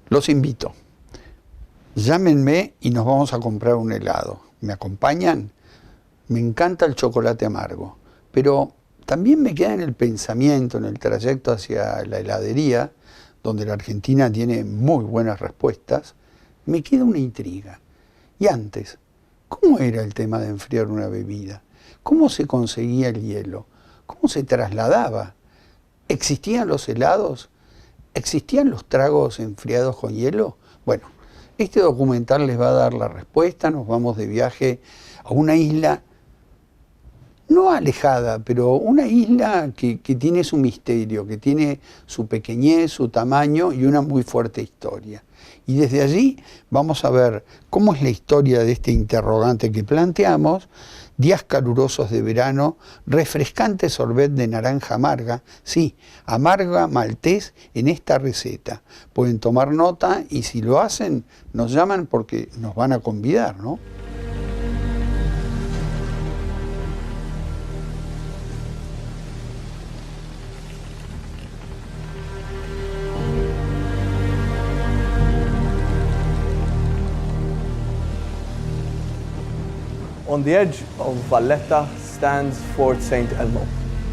Los invito. Llámenme y nos vamos a comprar un helado. ¿Me acompañan? Me encanta el chocolate amargo, pero también me queda en el pensamiento, en el trayecto hacia la heladería, donde la Argentina tiene muy buenas respuestas, me queda una intriga. Y antes, ¿cómo era el tema de enfriar una bebida? ¿Cómo se conseguía el hielo? ¿Cómo se trasladaba? ¿Existían los helados? ¿Existían los tragos enfriados con hielo? Bueno, este documental les va a dar la respuesta. Nos vamos de viaje a una isla, no alejada, pero una isla que tiene su misterio, que tiene su pequeñez, su tamaño y una muy fuerte historia. Y desde allí vamos a ver cómo es la historia de este interrogante que planteamos: días calurosos de verano, refrescante sorbete de naranja amarga, sí, amarga maltés en esta receta. Pueden tomar nota y si lo hacen, nos llaman porque nos van a convidar, ¿no? On the edge of Valletta stands Fort St. Elmo.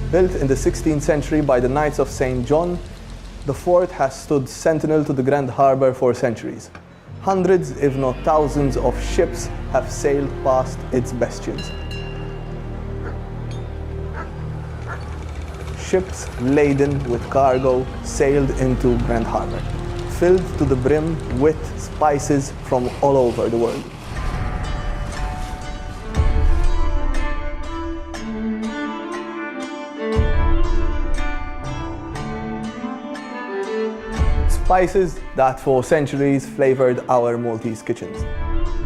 Built in the 16th century by the Knights of St. John, the fort has stood sentinel to the Grand Harbor for centuries. Hundreds, if not thousands, of ships have sailed past its bastions. Ships laden with cargo sailed into Grand Harbor, filled to the brim with spices from all over the world. Spices that for centuries flavored our Maltese kitchens.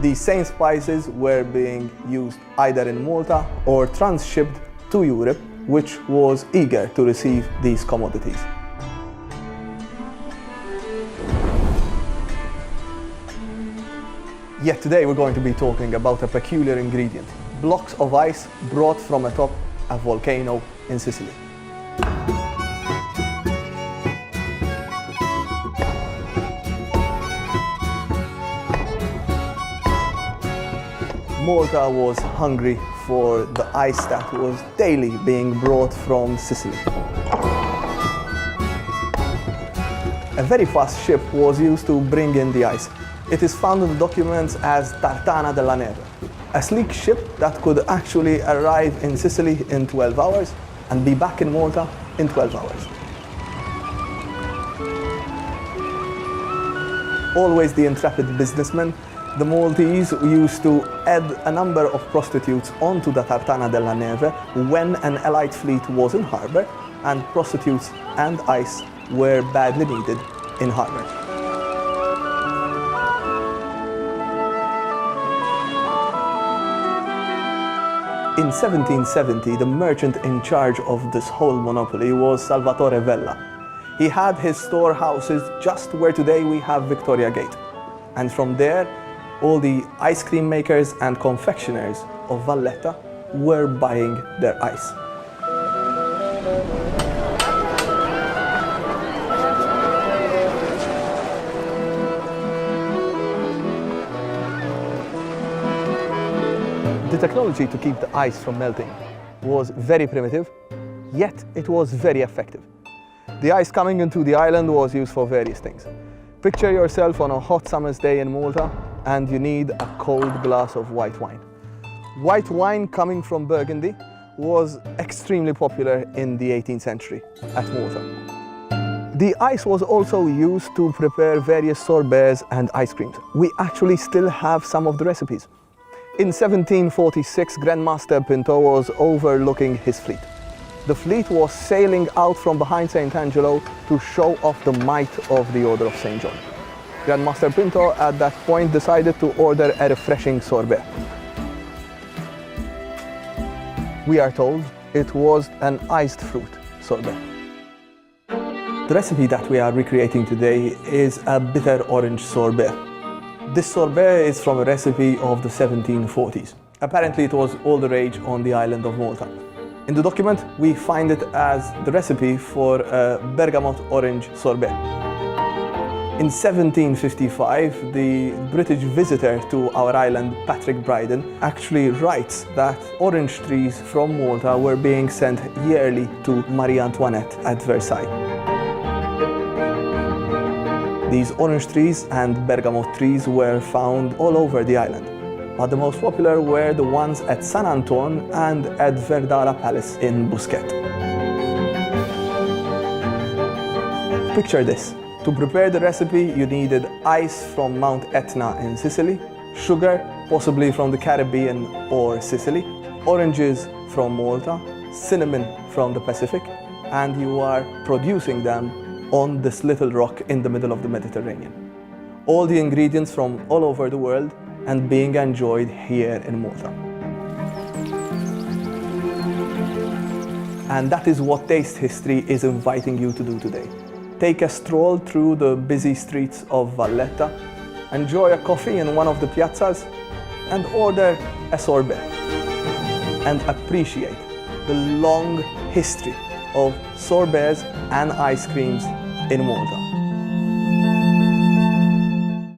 These same spices were being used either in Malta or transshipped to Europe, which was eager to receive these commodities. Yet today we're going to be talking about a peculiar ingredient: blocks of ice brought from atop a volcano in Sicily. Malta was hungry for the ice that was daily being brought from Sicily. A very fast ship was used to bring in the ice. It is found in the documents as Tartana della Neve, a sleek ship that could actually arrive in Sicily in 12 hours and be back in Malta in 12 hours. Always the intrepid businessman, the Maltese used to add a number of prostitutes onto the Tartana della Neve when an Allied fleet was in harbour, and prostitutes and ice were badly needed in harbour. In 1770, the merchant in charge of this whole monopoly was Salvatore Vella. He had his storehouses just where today we have Victoria Gate, and from there all the ice cream makers and confectioners of Valletta were buying their ice. The technology to keep the ice from melting was very primitive, yet it was very effective. The ice coming into the island was used for various things. Picture yourself on a hot summer's day in Malta, and you need a cold glass of white wine. White wine coming from Burgundy was extremely popular in the 18th century at Malta. The ice was also used to prepare various sorbets and ice creams. We actually still have some of the recipes. In 1746, Grandmaster Pinto was overlooking his fleet. The fleet was sailing out from behind St. Angelo to show off the might of the Order of St. John. Grandmaster Pinto at that point decided to order a refreshing sorbet. We are told it was an iced fruit sorbet. The recipe that we are recreating today is a bitter orange sorbet. This sorbet is from a recipe of the 1740s. Apparently it was all the rage on the island of Malta. In the document we find it as the recipe for a bergamot orange sorbet. In 1755, the British visitor to our island, Patrick Bryden, actually writes that orange trees from Malta were being sent yearly to Marie Antoinette at Versailles. These orange trees and bergamot trees were found all over the island, but the most popular were the ones at San Anton and at Verdala Palace in Busquet. Picture this. To prepare the recipe, you needed ice from Mount Etna in Sicily, sugar, possibly from the Caribbean or Sicily, oranges from Malta, cinnamon from the Pacific, and you are producing them on this little rock in the middle of the Mediterranean. All the ingredients from all over the world and being enjoyed here in Malta. And that is what Taste History is inviting you to do today. Take a stroll through the busy streets of Valletta, enjoy a coffee in one of the piazzas, and order a sorbet, and appreciate the long history of sorbets and ice creams in Malta.